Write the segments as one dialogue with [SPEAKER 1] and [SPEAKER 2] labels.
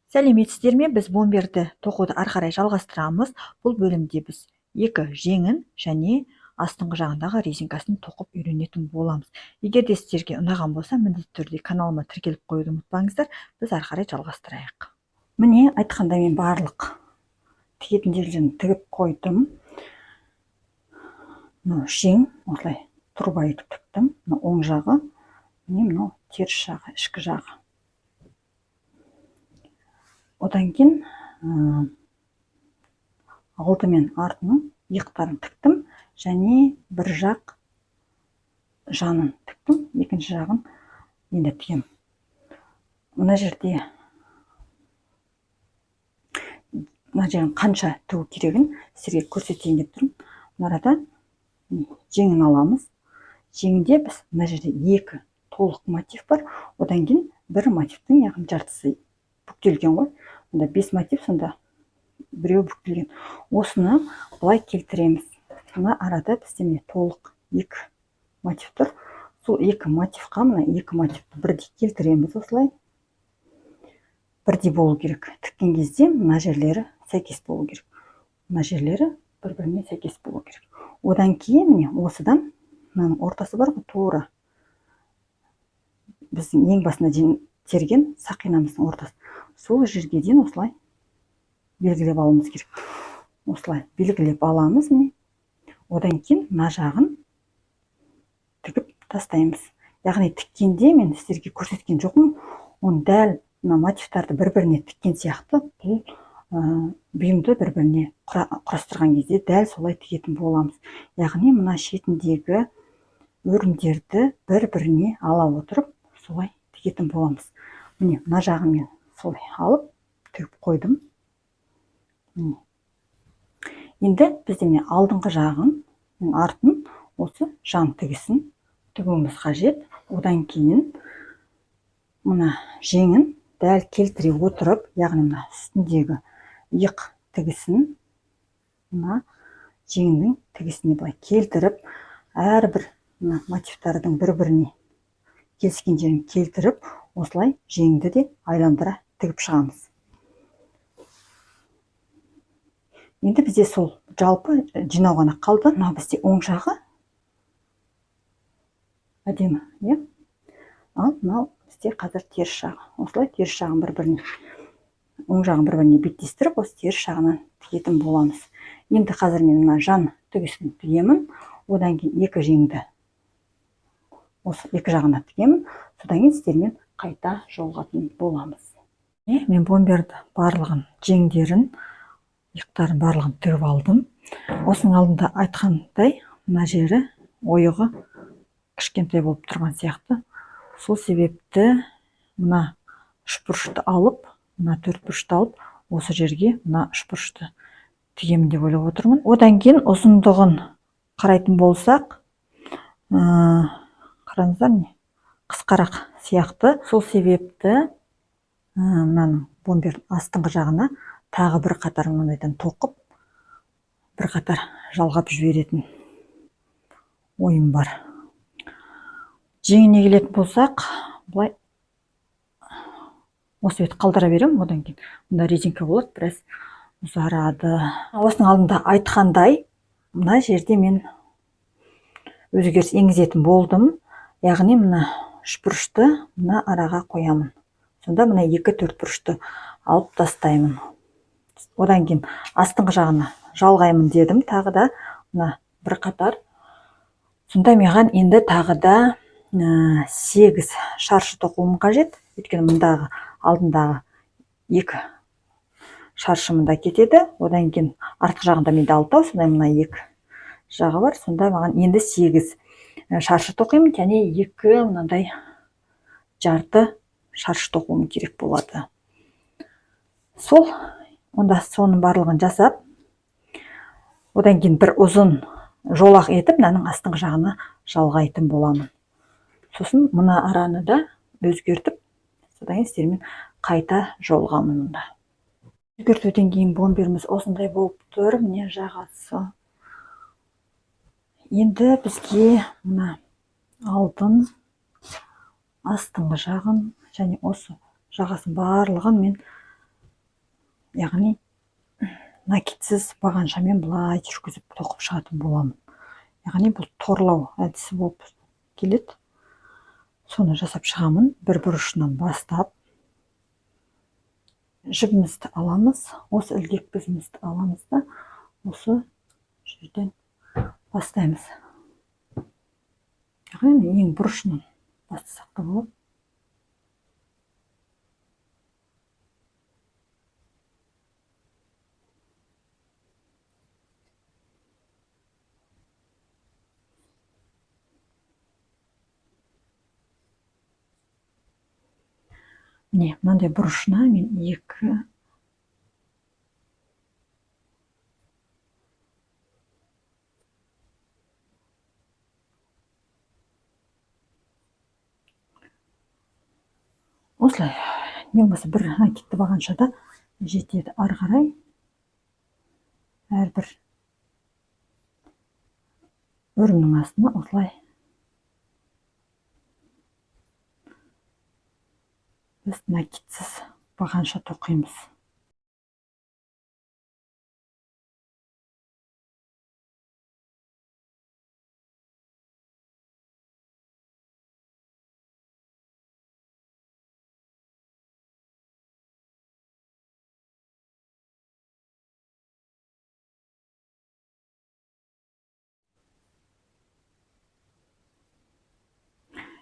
[SPEAKER 1] Сәлеметсіздер ме? Біз бомберді тоқуды ары қарай жалғастырамыз. Бұл бөлімде біз екі жеңін және астыңғы жағындағы резинкасын тоқып үйренетін боламыз. Егер де сіздерге ұнаған болса, міндетті түрде каналыма тіркеліп қоюды ұмытпаңыздар. Біз ары қарай жалғастырайық. Міне, айтқанда мен барлық тігетін жерлерін тігіп қойдым. Жең осылай тұрбай етіп тіктім. Оң жағы, мынау теріс жағы, ішкі жағы. Одан кейін алды мен артының иықтарын тіктім және бір жақ жанын тіктім, екінші жағын енді тігем. Мына жерде қанша тігу керегін сіздерге көрсетейін деп тұрмын. Мына арада жеңін аламыз. Жеңінде біз мына жерде екі толық мотив бар. Одан кейін бір мотивтің яғни жартысы бүктелген ғой. Онда 5 мотив, сонда біреу бүктелген. Осыны былай келтіреміз. Мына арада бізде толық екі мотив тұр. Сол екі мотивқа мына екі мотивті бірдей келтіреміз осылай. Бірдей болу керек. Тіккен кезде мына жерлері сәйкес болу керек. Мына жерлері бір-біріне сәйкес болу керек. Одан кейін осыдан мынаның ортасы бар ғой, тура. Біздің ең басына дейін терген сақинамыздың ортасы. Сол жерге дейін осылай белгілеп алуымыз керек. Осылай белгілеп аламыз. Одан кейін мына жағын тігіп тастаймыз. Яғни тіккенде мен сіздерге көрсеткен жоқпын. Оны дәл мотивтарды бір-біріне тіккен сияқты бұл бұйымды бір-біріне құрастырған кезде дәл солай тігетін боламыз. Яғни мына шетіндегі өрімдерді бір-біріне ала отырып солай тігетін боламыз. Міне мына жағын мен солай алып тігіп қойдым. Енді бізде алдыңғы жағын, артын осы жан тігісін тігуіміз қажет. Одан кейін мына жеңін дәл келтіре отырып, яғни мына үстіндегі иық тігісін мына жеңнің тігісіне былай келтіріп, әрбір мотивтардың бір-біріне келіскен жерін келтіріп, осылай жеңді де айландыра тігіп шығамыз. Енді бізде сол жалпы жинау ғана қалды. Мынау бізде оң жағы әдемі, ал мынау бізде қазір теріс жағы. Осылай теріс жағын бір-біріне, оң жағын бір-біріне беттестіріп, осы теріс жағынан тігетін боламыз. Енді қазір мен мына жан тігісін тігемін. Одан кейін екі жеңді осы екі жағына тігемін. Содан кейін сіздермен қайта жолығатын боламыз. Мен бомберді барлығын жеңдерін, иықтарын барлығын тігіп алдым. Осының алдында айтқандай, мына жері ойығы кішкентай болып тұрған сияқты. Сол себепті мына үшбұрышты алып, мына төртбұрышты алып, осы жерге мына үшбұрышты тігемін деп ойлап отырмын. Одан кейін ұзындығын қарайтын болсақ, қараңыздар, қысқарақ сияқты. Сол себепті мынаның бомбердің астыңғы жағына тағы бір қатар мынандайдан тоқып, бір қатар жалғап жіберетін ойым бар. Жеңіне келетін болсақ, бұлай осы бет қалдыра берем. Одан кейін мында резинка болады, біраз ұзарады. Осының алдында айтқандай, мына жерде мен өзгеріс енгізетін болдым. Яғни мына үшбұрышты мына араға қоямын. Сонда мына екі төртбұрышты алып тастаймын. Одан кейін астыңғы жағына жалғаймын дедім. Тағы да мына бір қатар. Сонда маған енді тағы да 8 шаршы тоқуым қажет. Өйткені мұндағы алдындағы екі шаршы мұнда кетеді. Одан кейін артқы жағында менде 6, сонда мына екі жағы бар. Сонда маған енді 8 шаршы тоқимын, және екі мынандай жарты шаршы тоқуым керек болады. Сол, онда соның барлығын жасап, одан кейін бір ұзын жолақ етіп, мынаның астыңғы жағына жалғайтын боламын. Сосын мына араны да өзгертіп, содан кейін сіздермен қайта жолығамын. Өзгертуден кейін бомберіміз осындай болып тұр, міне жағасы. Енді бізге мына алдын, астыңғы жағын және осы жағасын барлығын мен яғни накидсіз бағаншамен былай жүргізіп тоқып шығатын боламын. Яғни бұл торлау әдісі болып келеді. Соны жасап шығамын. Бір бұрышынан бастап жібімізді аламыз. Осы ілгек бізімізді аламыз да осы жерден бастаймыз. Яғни ең бұрышынан бастасақ та болады. Міне, мынандай бұрышына мен екі осылай не болмаса бір накидті бағаншада жетеді. Ары қарай әрбір өрімнің астына осылай біз накидсіз бағанша тоқимыз.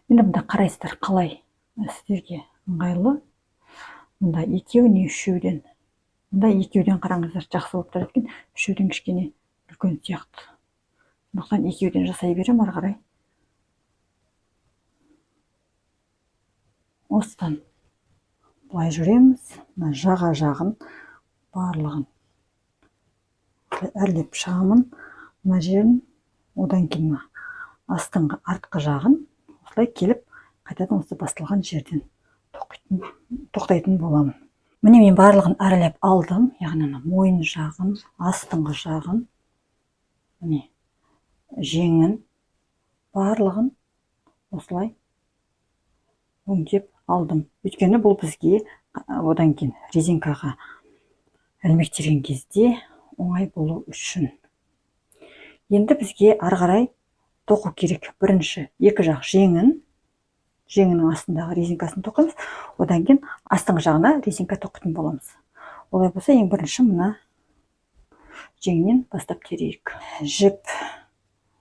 [SPEAKER 1] Енді мұнда қарайсыздар қалай сіздерге ыңғайлы. Мұнда екеу не үшеуден. Мұнда екеуден қараңыздар, жақсы болып тұрады екен. Үшеуден кішкене үлкен сияқты. Сондықтан екеуден жасай берем ары қарай. Осыдан былай жүреміз. Жаға жағын барлығын әрлеп шығамын. Мына жерін, одан кейін астыңғы артқы жағын осылай келіп, қайтадан осы басталған жерден тоқтайтын боламын. Міне мен барлығын әрлеп алдым. Яғни мойын жағын, астыңғы жағын, міне жеңін барлығын осылай өңдеп алдым. Өйткені бұл бізге одан кейін резинкаға ілмектеген кезде оңай болу үшін. Енді бізге ары қарай тоқу керек. Бірінші екі жақ жеңінің астындағы резинкасын тоқимыз. Одан кейін астыңғы жағына резинка тоқитын боламыз. Олай болса, ең бірінші мына жеңнен бастап терейік. Жіп,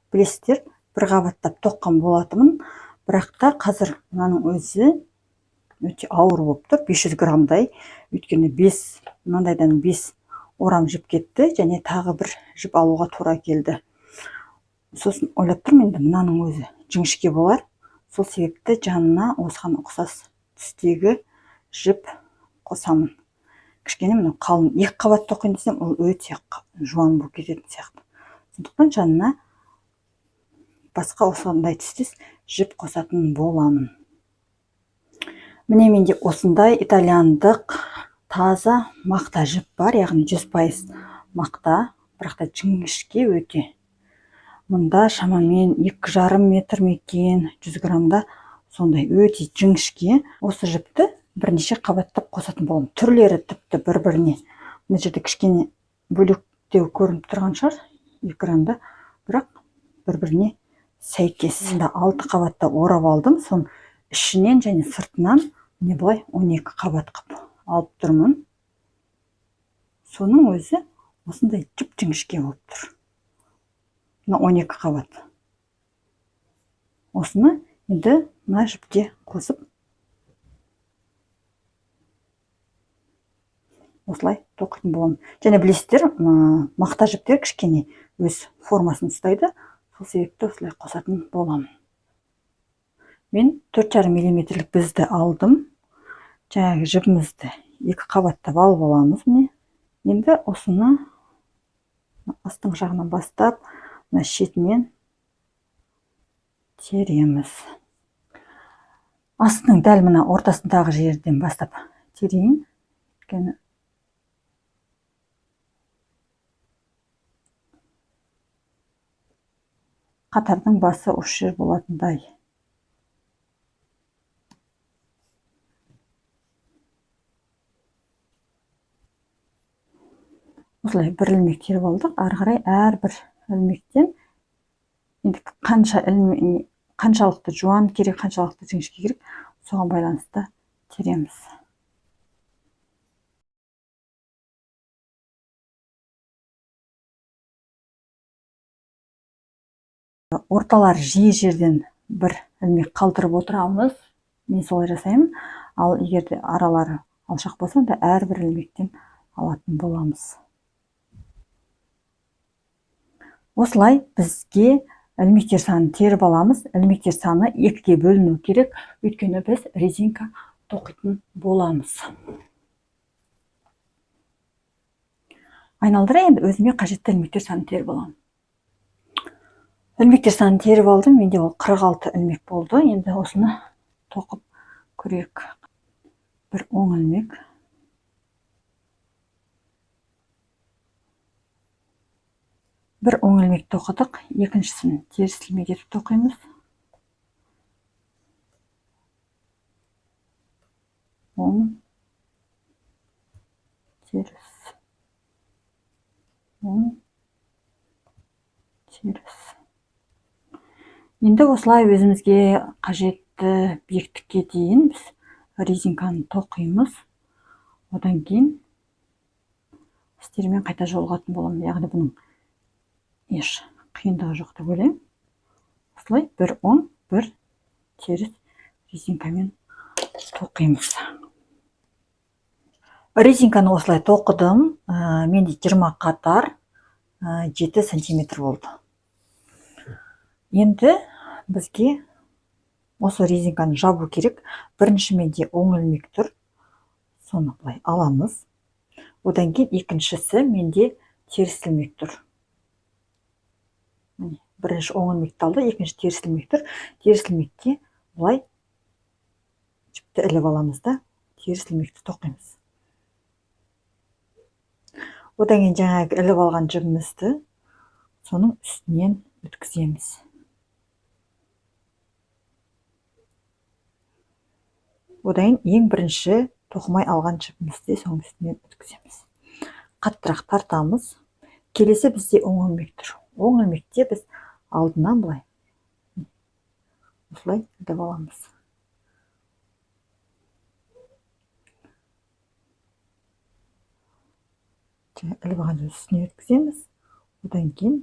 [SPEAKER 1] білесіздер, бір қабаттап тоққан болатымын. Бірақ та қазір мынаның өзі өте ауыр болып тұр, 500 граммдай. Өйткені мынандайдан 5 орам жіп кетті, және тағы бір жіп алуға тура келді. Сосын ойлап тұрмын, енді мынаның өзі жіңішке болар. Сол себепті жанына осыған ұқсас түстегі жіп қосамын. Кішкене мына қалың екі қабат тоқиын десем, ол өте жуан болып кететін сияқты. Сондықтан жанына басқа осындай түстес жіп қосатын боламын. Міне менде осындай итальяндық таза мақта жіп бар, яғни 100% мақта, бірақ та жіңішке өте. Мұнда шамамен 2,5 метр мекен, 100 граммда сондай өте жіңішке. Осы жіпті бірнеше қабаттап қосатын боламын. Түрлері тіпті бір-біріне. Мына жерде кішкене бөлектеу көрініп тұрған шығар экранда, бірақ бір-біріне сәйкес. 6 қабатта орап алдым. Сон ішінен және сыртынан не былай 12 қабат қып алып тұрмын. Соның өзі осындай жіп-жіңішке болып тұр. 12 қабат. Осыны енді мына жіпке қосып осылай тоқитын боламын. Және білесіздер, мақта жіптер кішкене өз формасын ұстайды. Сол себепті осылай қосатын боламын. Мен 4,5 мм бізді алдым. Жаңағы жібімізді 2 қабаттап алып аламыз. Енді осыны астыңғы жағынан бастап шетінен тереміз. Астының дәл мына ортасындағы жерден бастап терейін. Қатардың басы осы жер болатындай. осылай бір ілмек теріп алдық. Ары қарай әрбір ілмектен енді қаншалықты жуан керек, қаншалықты жіңішке керек, соған байланысты тереміз. Орталар жиі жерден бір ілмек қалдырып отырамыз. Мен солай жасаймын. Ал егер де аралары алшақ болса, онда әрбір ілмектен алатын боламыз. Осылай бізге ілмектер санын теріп аламыз. Ілмектер саны 2-ге бөліну керек, өйткені біз резинка тоқитын боламыз. Айналдыра, енді өзіме қажетті ілмектер санын теріп аламын. Ілмектер санын теріп алдым. Менде ол 46 ілмек болды. Енді осыны тоқып көрейік. Бір оң ілмек. Бір оң ілмек тоқыдық. Екіншісін теріс ілмек етіп тоқимыз. Оң, теріс, оң, теріс. Енді осылай өзімізге қажетті биіктікке дейін біз резинканы тоқимыз. Одан кейін істермен қайта жолығатын боламын. Яғни бұның еш қиындығы жоқ деп ойлаймын. Осылай бір оң, бір теріс резинкамен тоқимыз. Резинканы осылай тоқыдым. Менде 20 қатар 7 сантиметр болды. Енді бізге осы резинканы жабу керек. Бірінші менде оң ілмек тұр. Соны былай аламыз. Одан кейін екіншісі менде теріс ілмек тұр. Бірінші оң ілмекті алды, екінші теріс ілмек тұр. Теріс ілмекке былай жіпті іліп аламыз да, теріс ілмекті тоқимыз. Одан кейін жаңағы іліп алған жібімізді соның үстінен өткіземіз. Одан кейін ең бірінші тоқымай алған жібімізді соның үстінен өткіземіз. Қаттырақ тартамыз. Келесі бізде оң ілмек тұр. Оң ілмекте біз алдынан былай осылай іліп аламыз. Іліп алған үстіне өткіземіз. Одан кейін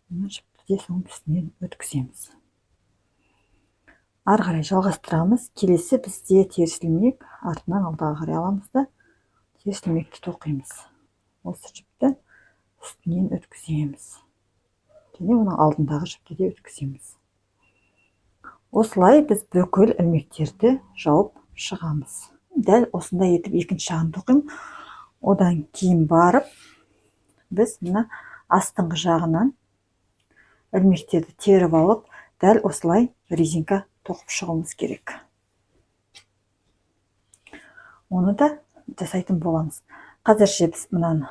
[SPEAKER 1] жіпті де соның үстінен өткіземіз. Ары қарай жалғастырамыз. Келесі бізде теріс ілмек, артынан алдағы қарай аламыз да теріс ілмекті тоқимыз. Осы жіпті үстінен өткіземіз. Және оның алдындағы жіпті де өткіземіз. Осылай біз бүкіл ілмектерді жауып шығамыз. Дәл осындай етіп екінші жағын тоқимын. Одан кейін барып біз мына астыңғы жағынан ілмектерді теріп алып, дәл осылай резинка тоқып шығуымыз керек. Оны да жасайтын боламыз. Қазірше біз мынаны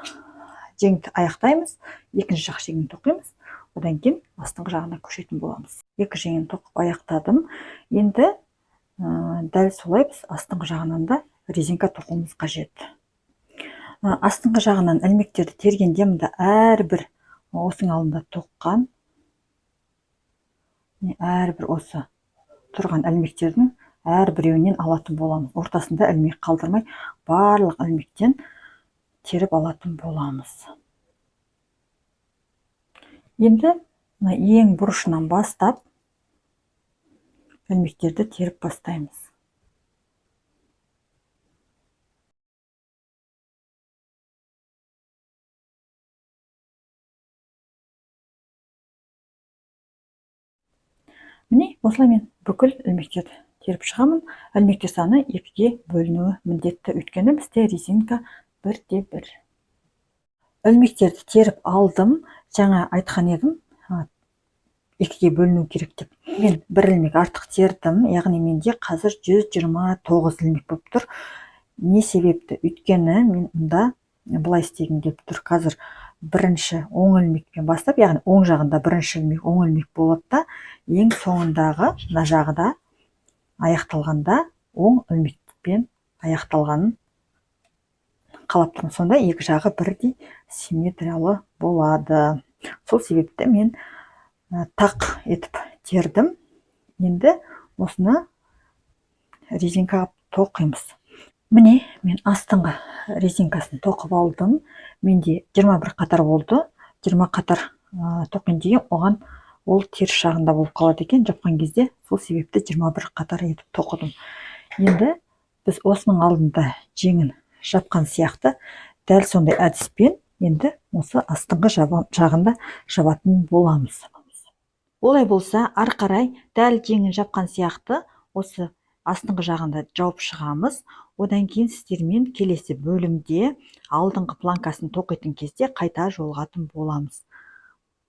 [SPEAKER 1] жеңді аяқтаймыз, екінші жақ жеңін тоқимыз. Одан кейін астыңғы жағына көшетін боламыз. Екі жеңін тоқып аяқтадым. Енді дәл солай біз астыңғы жағынан да резинка тоқуымыз қажет. Астыңғы жағынан ілмектерді тергенде мұнда әрбір осының алдында тоққан, әрбір осы тұрған ілмектердің әрбіреуінен алатын боламыз. Ортасында ілмек қалдырмай, барлық ілмектен теріп алатын боламыз. Енді ең бұрышынан бастап ілмектерді теріп бастаймыз. Міне, осылай мен бүкіл ілмектерді теріп шығамын. Ілмектер саны 2-ге бөлінуі міндетті, өйткені бізде резинка 1-1. Ілмектерді теріп алдым. Жаңа айтқан едім, 2-ге бөліну керек деп. Мен бір ілмек артық тердім, яғни менде қазір 129 ілмек болып тұр. Не себепті? Өйткені мен мұнда былай істегім келіп тұр. Қазір бірінші оң ілмекпен бастап, яғни оң жағында бірінші ілмек оң ілмек болады да, ең соңындағы мына жағы да аяқталғанда оң ілмекпен аяқталғанын қалап тұрмын. Сонда екі жағы бірдей симметриялы болады. Сол себепті мен тақ етіп тердім. Енді осыны резинкаға тоқимыз. Міне, мен астыңғы резинкасын тоқып алдым. Менде 21 қатар болды. 20 қатар тоқин деген оған ол теріс жағында болып қалады екен жапқан кезде. Сол себепті 21 қатар етіп тоқыдым. Енді біз осының алдында жеңін жапқан сияқты дәл сондай әдіспен енді осы астыңғы жағында жабатын боламыз. Олай болса, ары қарай дәл жеңін жапқан сияқты осы астыңғы жағында жауып шығамыз. Одан кейін сіздермен келесі бөлімде алдыңғы планкасын тоқитын кезде қайта жолғатын боламыз.